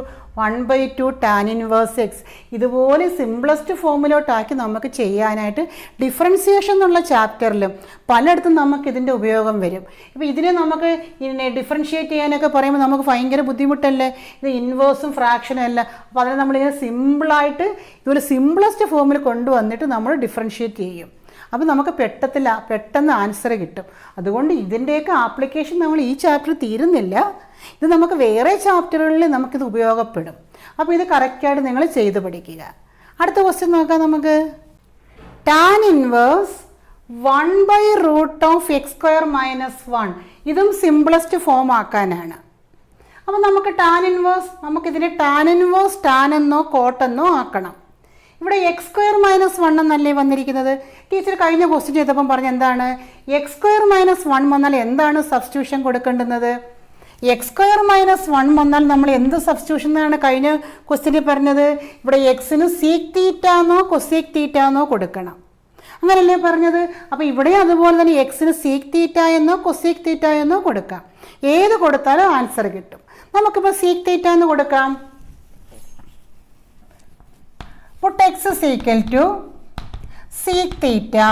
1/2 tan inverse x. ഇതുപോലെ സിംപ്ലസ്റ്റ് ഫോമിലോട്ടാക്കി നമുക്ക് ചെയ്യാനായിട്ട് ഡിഫറൻസിയേഷൻ എന്നുള്ള ചാപ്റ്ററിലും പലയിടത്തും നമുക്ക് ഇതിൻ്റെ ഉപയോഗം വരും. ഇപ്പോൾ ഇതിനെ നമുക്ക് ഇതിനെ ഡിഫറൻഷിയേറ്റ് ചെയ്യാനൊക്കെ പറയുമ്പോൾ നമുക്ക് ഭയങ്കര ബുദ്ധിമുട്ടല്ലേ? ഇത് ഇൻവേഴ്സും ഫ്രാക്ഷനും അല്ല. അപ്പോൾ അതിനെ നമ്മളിങ്ങനെ സിമ്പിളായിട്ട് ഇതുപോലെ സിംപ്ലസ്റ്റ് ഫോമിൽ കൊണ്ടുവന്നിട്ട് നമ്മൾ ഡിഫറൻഷിയേറ്റ് ചെയ്യും. അപ്പോൾ നമുക്ക് പെട്ടെന്ന് ആൻസർ കിട്ടും. അതുകൊണ്ട് ഇതിൻ്റെയൊക്കെ ആപ്ലിക്കേഷൻ നമ്മൾ ഈ ചാപ്റ്റർ തീരുന്നില്ല. ഇത് നമുക്ക് വേറെ ചാപ്റ്ററുകളിൽ നമുക്കിത് ഉപയോഗപ്പെടും. അപ്പോൾ ഇത് കറക്റ്റായിട്ട് നിങ്ങൾ ചെയ്ത് പഠിക്കുക. അടുത്ത ക്വസ്റ്റ്യൻ നോക്കാം നമുക്ക്. Tan inverse 1/√of x² - 1. ഇതും സിംപ്ലസ്റ്റ് ഫോം ആക്കാനാണ്. അപ്പോൾ നമുക്ക് ടാൻ ഇൻവേഴ്സ്, നമുക്കിതിനെ ടാൻ ഇൻവേഴ്സ് ടാൻ എന്നോ കോട്ടെന്നോ ആക്കണം. ഇവിടെ x² - 1 എന്നല്ലേ വന്നിരിക്കുന്നത്? ടീച്ചർ കഴിഞ്ഞ ക്വസ്റ്റ്യൻ ചെയ്തപ്പം പറഞ്ഞ എന്താണ്? x² - 1 വന്നാൽ എന്താണ് സബ്സ്റ്റിറ്റ്യൂഷൻ കൊടുക്കേണ്ടുന്നത്? x² - 1 വന്നാൽ നമ്മൾ എന്ത് സബ്സ്റ്റിറ്റ്യൂഷൻ എന്നാണ് കഴിഞ്ഞ ക്വസ്റ്റ്യനിൽ പറഞ്ഞത്? ഇവിടെ എക്സിന് സീക് തീറ്റ എന്നോ കൊസീക് തീറ്റ എന്നോ കൊടുക്കണം, അങ്ങനല്ലേ പറഞ്ഞത്? അപ്പോൾ ഇവിടെ അതുപോലെ തന്നെ എക്സിന് സീക് തീറ്റ എന്നോ കൊസീക് തീറ്റ എന്നോ കൊടുക്കാം. ഏത് കൊടുത്താലും ആൻസർ കിട്ടും. നമുക്കിപ്പോൾ സീക് തീറ്റ എന്ന് കൊടുക്കാം. Put x is equal to sec theta.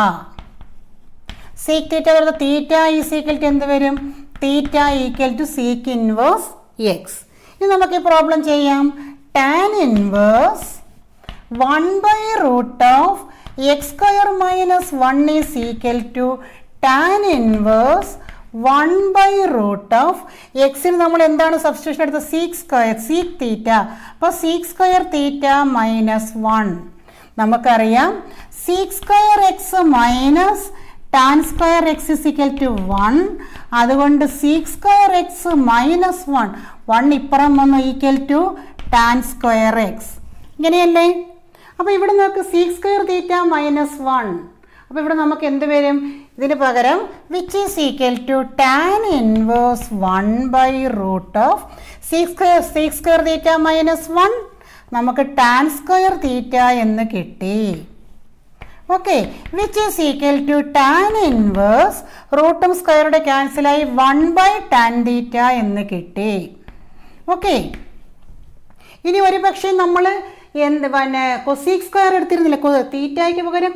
Sec theta വരുന്നത് theta is equal to എന്ത് വരും? Theta equal to sec inverse x. ഇനി നമുക്ക് ഈ പ്രോബ്ലം ചെയ്യാം. Tan inverse 1/√of x² - 1 is equal to tan inverse 1/√of എക്സിന് നമ്മൾ എന്താണ് സബ്സ്റ്റിറ്റ്യൂഷൻ എടുത്തത്? Sec theta. അപ്പോൾ sec² തീറ്റ -1. നമുക്കറിയാം sec² x minus tan² x is equal to 1. അതുകൊണ്ട് sec² x -1, 1 ഇപ്പുറം വന്നു ഈക്വൽ ടു tan² x. ഇങ്ങനെയല്ലേ? അപ്പോൾ ഇവിടെ നമുക്ക് sec² തീറ്റ -1. അപ്പോൾ ഇവിടെ നമുക്ക് എന്ത് വരും? ഇതിന് പകരം which is equal to tan inverse 1/√of sec² theta -1. നമുക്ക് tan² തീറ്റ എന്ന് കിട്ടി. Okay, which is equal to tan inverse റൂട്ടും സ്ക്വയറുടെ ക്യാൻസലായി 1/tan തീറ്റ എന്ന് കിട്ടി. ഓക്കെ, ഇനി ഒരു പക്ഷേ നമ്മൾ കൊസീക് സ്ക്വയർ എടുത്തിരുന്നില്ല, തീറ്റയ്ക്ക് പകരം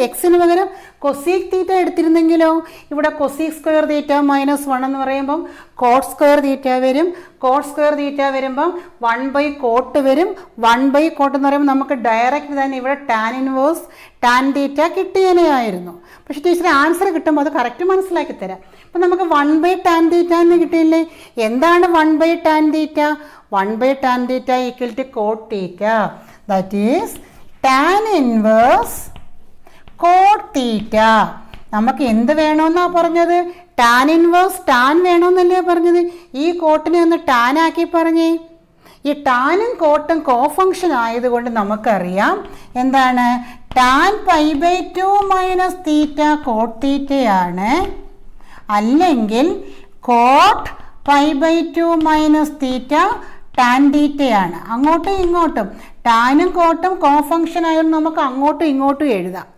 എക്സിന് പകരം കൊസീക് തീറ്റ എടുത്തിരുന്നെങ്കിലോ? ഇവിടെ കൊസീക് സ്ക്വയർ തീറ്റ -1 എന്ന് പറയുമ്പം കോട്ട് സ്ക്വയർ തീറ്റ വരും. കോട്ട് സ്ക്വയർ തീറ്റ വരുമ്പം 1/കോട്ട് വരും. 1/കോട്ട് എന്ന് പറയുമ്പോൾ നമുക്ക് ഡയറക്റ്റ് തന്നെ ഇവിടെ ടാൻ ഇൻവേഴ്സ് ടാൻ തീറ്റ കിട്ടിയതിനെയായിരുന്നു. പക്ഷേ ടീച്ചർ ആൻസർ കിട്ടുമ്പോൾ അത് കറക്റ്റ് മനസ്സിലാക്കി തരാം. അപ്പം നമുക്ക് 1/tan തീറ്റ എന്ന് കിട്ടിയില്ലേ? എന്താണ് 1/tan theta? 1/tan theta equal to cot theta. That is tan inverse cot theta. നമുക്ക് എന്ത് വേണമെന്നാണ് പറഞ്ഞത്? ടാൻ ഇൻവേഴ്സ് ടാൻ വേണമെന്നല്ലേ പറഞ്ഞത്? ഈ കോട്ടിനെ ഒന്ന് ടാൻ ആക്കി പറഞ്ഞേ. ഈ ടാനും കോട്ടും കോഫങ്ഷൻ ആയതുകൊണ്ട് നമുക്കറിയാം എന്താണ്? ടാൻ π/2 മൈനസ് തീറ്റ കോട്ട് തീറ്റയാണ്, അല്ലെങ്കിൽ കോട്ട് π/2 മൈനസ് തീറ്റ ടാൻ തീറ്റയാണ്. അങ്ങോട്ടും ഇങ്ങോട്ടും ടാനും കോട്ടും കോഫങ്ഷൻ ആയതുകൊണ്ട് നമുക്ക് അങ്ങോട്ടും ഇങ്ങോട്ടും എഴുതാം.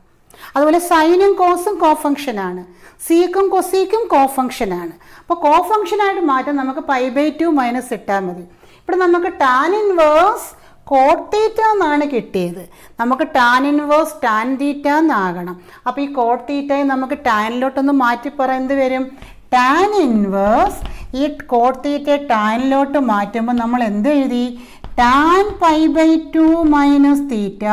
അതുപോലെ സൈനും കോസും കോഫങ്ഷനാണ്, സീക്കും കൊസീക്കും കോഫങ്ഷനാണ്. അപ്പോൾ കോഫങ്ഷനായിട്ട് മാറ്റാൻ നമുക്ക് π/2 മൈനസ് ഇട്ടാൽ മതി. ഇവിടെ നമുക്ക് ടാൻ ഇൻവേഴ്സ് കോട്ട് തീറ്റ എന്നാണ് കിട്ടിയത്. നമുക്ക് ടാൻ ഇൻവേഴ്സ് ടാൻ തീറ്റ എന്നാകണം. അപ്പോൾ ഈ കോട്ട് തീറ്റയെ നമുക്ക് ടാനിലോട്ടൊന്ന് മാറ്റി പറയുന്നത് വരും ടാൻ ഇൻവേഴ്സ്. ഈ കോട്ട് തീറ്റയെ ടാനിലോട്ട് മാറ്റുമ്പോൾ നമ്മൾ എന്ത് എഴുതി? Tan π/2 minus theta.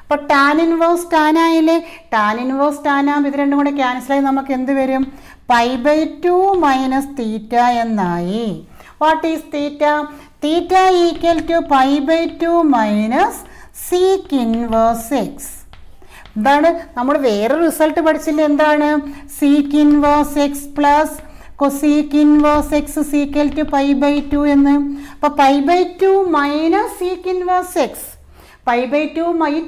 അപ്പോൾ ടാൻ ഇൻവേഴ്സ് ടാൻ ആയില്ലേ? ടാൻ ഇൻവേഴ്സ് ടാൻ ആകുമ്പോൾ ഇത് രണ്ടും കൂടെ ക്യാൻസലായി നമുക്ക് എന്ത് വരും? π/2 മൈനസ് തീറ്റ എന്നായി. What is theta? Theta equal to π/2 minus sec inverse x. എന്താണ് നമ്മൾ വേറെ റിസൾട്ട് പഠിച്ചില്ല? എന്താണ്? Sec inverse x plus cosec inverse x is equal to π/2 എന്ന്. അപ്പോൾ π/2 minus sec inverse x. π/2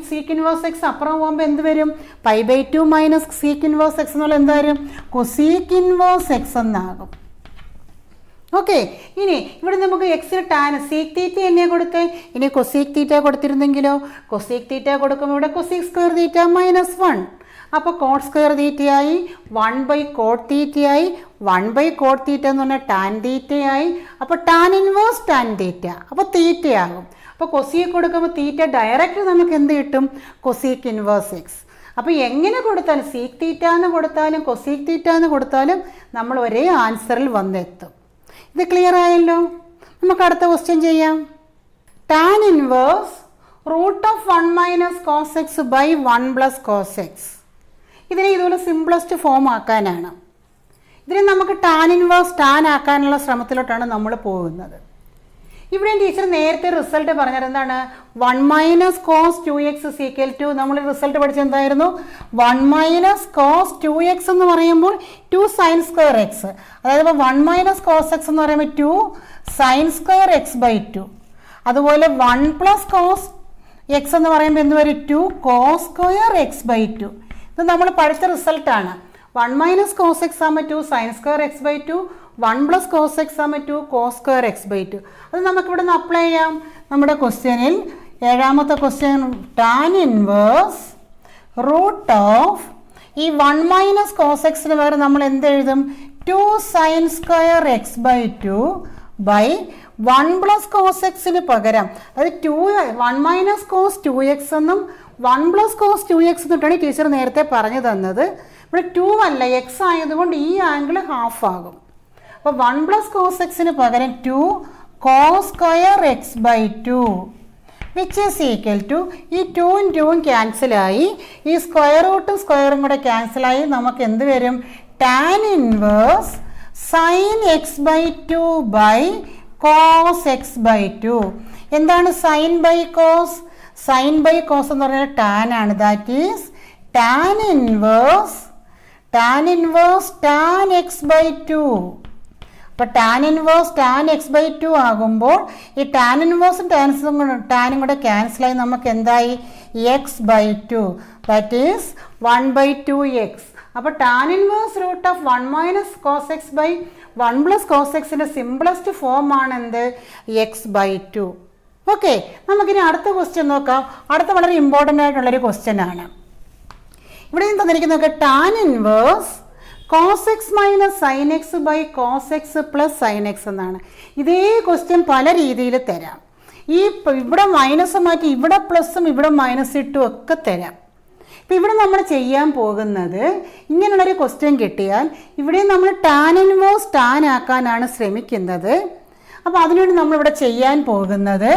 sec inverse x അപ്പുറം പോകുമ്പോൾ എന്ത് വരും? π/2 മൈനസ് സീക്ക് ഇൻവേഴ്സ് എക്സ് എന്നുള്ള എന്താ വരും? കൊസീക്ക് ഇൻവേഴ്സ് എക്സ് എന്നാകും. ഓക്കെ, ഇനി ഇവിടെ നമുക്ക് എക്സിന് ടാൻ സീക്ക് തീറ്റ എന്നെ കൊടുത്തേ. ഇനി കൊസീക്ക് തീറ്റ കൊടുത്തിരുന്നെങ്കിലോ? കൊസീക്ക് തീറ്റ കൊടുക്കുമ്പോൾ ഇവിടെ കൊസീക്ക് സ്ക്വയർ തീറ്റ മൈനസ് 1. അപ്പോൾ കോട്ട് സ്ക്വയർ തീറ്റയായി, 1/കോട്ട് തീറ്റയായി, 1/കോട്ട് തീറ്റ എന്ന് പറഞ്ഞാൽ ടാൻ തീറ്റയായി. അപ്പോൾ ടാൻ ഇൻവേഴ്സ് ടാൻ തീറ്റ, അപ്പോൾ തീറ്റയാകും. അപ്പോൾ കൊസീക്ക് കൊടുക്കുമ്പോൾ തീറ്റ ഡയറക്റ്റ് നമുക്ക് എന്ത് കിട്ടും? Cosec inverse x. അപ്പോൾ എങ്ങനെ കൊടുത്താലും സീക്ക് തീറ്റ എന്ന് കൊടുത്താലും കൊസീക്ക് തീറ്റ എന്ന് കൊടുത്താലും നമ്മൾ ഒരേ ആൻസറിൽ വന്നെത്തും. ഇത് ക്ലിയർ ആയല്ലോ? നമുക്ക് അടുത്ത ക്വസ്റ്റ്യൻ ചെയ്യാം. Tan inverse root of 1 minus cos x by 1 plus cos x. ഇതിനെ ഇതുപോലെ സിംപ്ലസ്റ്റ് ഫോം ആക്കാനാണ്. ഇതിനെ നമുക്ക് ടാൻ ഇൻവേഴ്സ് ടാൻ ആക്കാനുള്ള ശ്രമത്തിലോട്ടാണ് നമ്മൾ പോകുന്നത്. ഇവിടെ ടീച്ചർ നേരത്തെ റിസൾട്ട് പറഞ്ഞത് എന്താണ്? 1 minus cos 2x is equal to, നമ്മൾ റിസൾട്ട് പഠിച്ചത് എന്തായിരുന്നു? 1 മൈനസ് കോസ് 2x എന്ന് പറയുമ്പോൾ 2 സൈൻ സ്ക്വയർ എക്സ്. അതായത് ഇപ്പോൾ 1 മൈനസ് കോസ് എക്സ് എന്ന് പറയുമ്പോൾ 2 സൈൻ സ്ക്വയർ x/2. അതുപോലെ 1 പ്ലസ് കോസ് എക്സ് എന്ന് പറയുമ്പോൾ എന്ത് വരും? 2 കോസ് സ്ക്വയർ x/2. ഇത് നമ്മൾ പഠിച്ച റിസൾട്ടാണ്. 1 മൈനസ് കോസ് എക്സ് ആകുമ്പോൾ 2 sine square x/2, 1 plus cos x ആകുമ്പോൾ 2 കോസ് സ്ക്വയർ x/2. അത് നമുക്കിവിടെ നിന്ന് അപ്ലൈ ചെയ്യാം. നമ്മുടെ ക്വസ്റ്റ്യനിൽ 7ാമത്തെ question tan inverse root of ഈ 1 മൈനസ് കോസ് എക്സിന് പകരം നമ്മൾ എന്ത് എഴുതും? 2 sine square x/2 by 1 plus cos എക്സിന് പകരം, അതായത് 1 മൈനസ് കോസ് 2x എന്നും 1 പ്ലസ് കോസ് 2x എന്നിട്ടാണ് ടീച്ചർ നേരത്തെ പറഞ്ഞു തന്നത്. ഇവിടെ 2 അല്ല, എക്സ് ആയതുകൊണ്ട് ഈ ആംഗിൾ ഹാഫ് ആകും. അപ്പോൾ 1 പ്ലസ് കോസ് എക്സിന് പകരം 2 cos square x/2 which is equal to, ഈ 2ഉം 2ഉം ക്യാൻസലായി, ഈ സ്ക്വയർ റൂട്ടും സ്ക്വയറും കൂടെ ക്യാൻസലായി നമുക്ക് എന്ത് വരും? Tan inverse sine x/2 by cos x/2. എന്താണ് sine by cos? Sine by cos എന്ന് പറഞ്ഞാൽ ടാൻ ആണ്. That is tan inverse tan x/2. അപ്പോൾ ടാൻ ഇൻവേഴ്സ് ടാൻ x/2 ആകുമ്പോൾ ഈ ടാൻ ഇൻവേഴ്സും ടാനും കൂടെ ക്യാൻസലായി നമുക്ക് എന്തായി? x/2. That is 1/2x. അപ്പോൾ tan inverse root of 1 minus cos x by 1 plus cos എക്സിൻ്റെ സിംപ്ലസ്റ്റ് ഫോം ആണ് എന്ത്? x/2. ഓക്കെ, നമുക്കിനി അടുത്ത ക്വസ്റ്റ്യൻ നോക്കാം. അടുത്ത വളരെ ഇമ്പോർട്ടൻ്റ് ആയിട്ടുള്ളൊരു ക്വസ്റ്റ്യൻ ആണ്. ഇവിടെ തന്നിരിക്കുന്നത് tan inverse cos x minus sine x by cos x plus sine x എന്നാണ്. ഇതേ ക്വസ്റ്റ്യൻ പല രീതിയിൽ തരാം. ഈ ഇവിടെ മൈനസ് മാറ്റി ഇവിടെ പ്ലസും ഇവിടെ മൈനസ് ഇട്ടും ഒക്കെ തരാം. ഇപ്പം ഇവിടെ നമ്മൾ ചെയ്യാൻ പോകുന്നത് ഇങ്ങനെയുള്ളൊരു ക്വസ്റ്റ്യൻ കിട്ടിയാൽ ഇവിടെ നമ്മൾ ടാൻ ഇൻവേഴ്സ് ടാൻ ആക്കാനാണ് ശ്രമിക്കുന്നത്. അപ്പോൾ അതിനുവേണ്ടി നമ്മളിവിടെ ചെയ്യാൻ പോകുന്നത്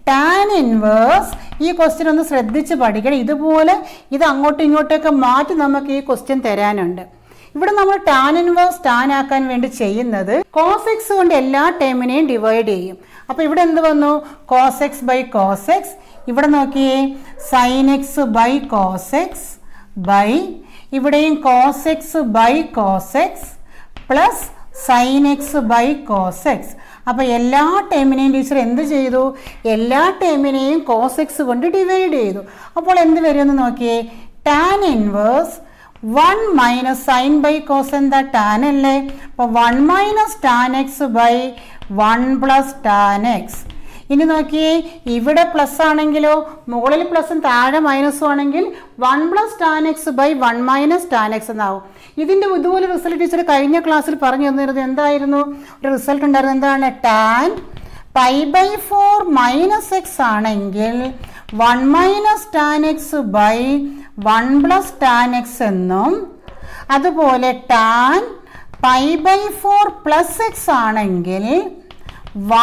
ടാൻ ഇൻവേഴ്സ്, ഈ ക്വസ്റ്റ്യൻ ഒന്ന് ശ്രദ്ധിച്ച് പഠിക്കണം. ഇതുപോലെ ഇത് അങ്ങോട്ടും ഇങ്ങോട്ടൊക്കെ മാറ്റി നമുക്ക് ഈ ക്വസ്റ്റ്യൻ തരാനുണ്ട്. ഇവിടെ നമ്മൾ ടാൻ ഇൻവേഴ്സ് ടാൻ ആക്കാൻ വേണ്ടി ചെയ്യുന്നത് കോസ് എക്സ് കൊണ്ട് എല്ലാ ടേമിനെയും ഡിവൈഡ് ചെയ്യും. അപ്പോൾ ഇവിടെ എന്ത് വന്നു? Cos x by cos x. ഇവിടെ നോക്കിയേ, sine x by cos x by ഇവിടെയും cos x by cos x plus sine x by cos x. അപ്പോൾ എല്ലാ ടേമിനെയും ടീച്ചർ എന്ത് ചെയ്തു? എല്ലാ ടേമിനെയും കോസ് എക്സ് കൊണ്ട് ഡിവൈഡ് ചെയ്തു. അപ്പോൾ എന്ത് വരുമെന്ന് നോക്കിയേ, tan inverse 1 minus sine by cos എന്താ? ടാൻ അല്ലേ? അപ്പോൾ 1 minus tan x by 1 plus tan x. ഇനി നോക്കിയേ, ഇവിടെ പ്ലസ് ആണെങ്കിലോ മുകളിൽ പ്ലസും താഴെ മൈനസും ആണെങ്കിൽ 1 + tan x / 1 - tan x എന്നാവും. ഇതിൻ്റെ ഇതുപോലെ റിസൾട്ട് ടീച്ചർ കഴിഞ്ഞ ക്ലാസ്സിൽ പറഞ്ഞു തന്നിരുന്നത് എന്തായിരുന്നു? ഒരു റിസൾട്ട് ഉണ്ടായിരുന്നു. എന്താണ്? tan π/4 - x ആണെങ്കിൽ 1 - tan x / 1 + tan x എന്നും, അതുപോലെ tan π/4 + x ആണെങ്കിൽ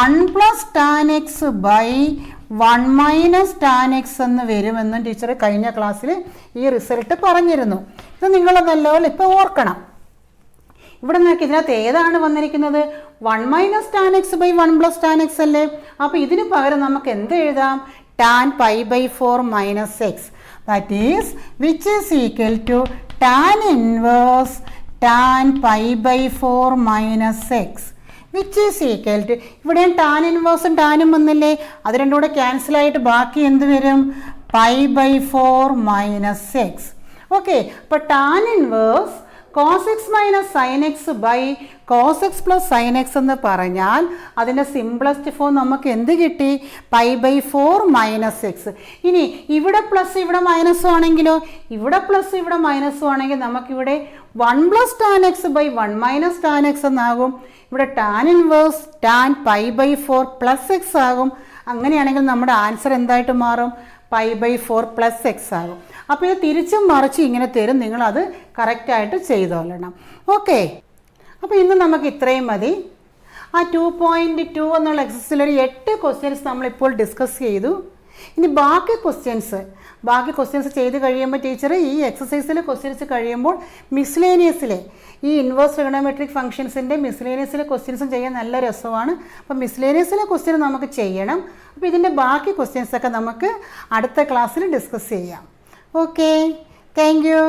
1 + tan x / 1 - tan x എന്ന് വരുമെന്നും ടീച്ചർ കഴിഞ്ഞ ക്ലാസ്സിൽ ഈ റിസൾട്ട് പറഞ്ഞിരുന്നു. ഇത് നിങ്ങൾ നല്ലപോലെ ഇപ്പോൾ ഓർക്കണം. ഇവിടെ നോക്കി, ഇതിനകത്ത് ഏതാണ് വന്നിരിക്കുന്നത്? 1 - tan x / 1 + tan x അല്ലേ? അപ്പോൾ ഇതിന് പകരം നമുക്ക് എന്ത് എഴുതാം? tan π/4 - x, that is which is equal to tan inverse tan π/4 - x, which is equal to, ഇവിടെ ടാൻ ഇൻവേഴ്സും ടാനും വന്നില്ലേ, അത് രണ്ടും കൂടെ ക്യാൻസൽ ആയിട്ട് ബാക്കി എന്ത് വരും? π/4 - x. ഓക്കെ, അപ്പോൾ tan inverse cos x - sin x / cos x + sin x എന്ന് പറഞ്ഞാൽ അതിൻ്റെ സിംപ്ലസ്റ്റ് ഫോം നമുക്ക് എന്ത് കിട്ടി? π/4 - x. ഇനി ഇവിടെ പ്ലസ് ഇവിടെ മൈനസും ആണെങ്കിലോ, ഇവിടെ പ്ലസ് ഇവിടെ മൈനസും ആണെങ്കിൽ നമുക്കിവിടെ 1 + tan x / 1 - tan x എന്നാകും. ഇവിടെ ടാൻ ഇൻവേഴ്സ് tan π/4 + x ആകും. അങ്ങനെയാണെങ്കിൽ നമ്മുടെ ആൻസർ എന്തായിട്ട് മാറും? π/4 + x ആകും. അപ്പോൾ ഇത് തിരിച്ചും മറിച്ചും ഇങ്ങനെ തരും, നിങ്ങളത് കറക്റ്റായിട്ട് ചെയ്തോളണം. ഓക്കെ, അപ്പോൾ ഇന്ന് നമുക്ക് ഇത്രയും മതി. ആ 2.2 എന്നുള്ള എക്സസൈസിൽ ഒരു 8 ക്വസ്റ്റ്യൻസ് നമ്മളിപ്പോൾ ഡിസ്കസ് ചെയ്തു. ഇനി ബാക്കി ക്വസ്റ്റ്യൻസ് ചെയ്ത് കഴിയുമ്പോൾ ടീച്ചർ ഈ എക്സസൈസിലെ ക്വസ്റ്റ്യൻസ് കഴിയുമ്പോൾ മിസ്ലേനിയസിലെ ഈ ഇൻവേഴ്സ് ട്രിഗണോമെട്രിക് ഫംഗ്ഷൻസിൻ്റെ മിസ്ലേനിയസിലെ ക്വസ്റ്റ്യൻസും ചെയ്യാൻ നല്ല രസമാണ്. അപ്പോൾ മിസ്ലേനിയസിലെ ക്വസ്റ്റ്യൻ നമുക്ക് ചെയ്യണം. അപ്പോൾ ഇതിൻ്റെ ബാക്കി ക്വസ്റ്റ്യൻസൊക്കെ നമുക്ക് അടുത്ത ക്ലാസ്സിൽ ഡിസ്കസ് ചെയ്യാം. Okay, thank you.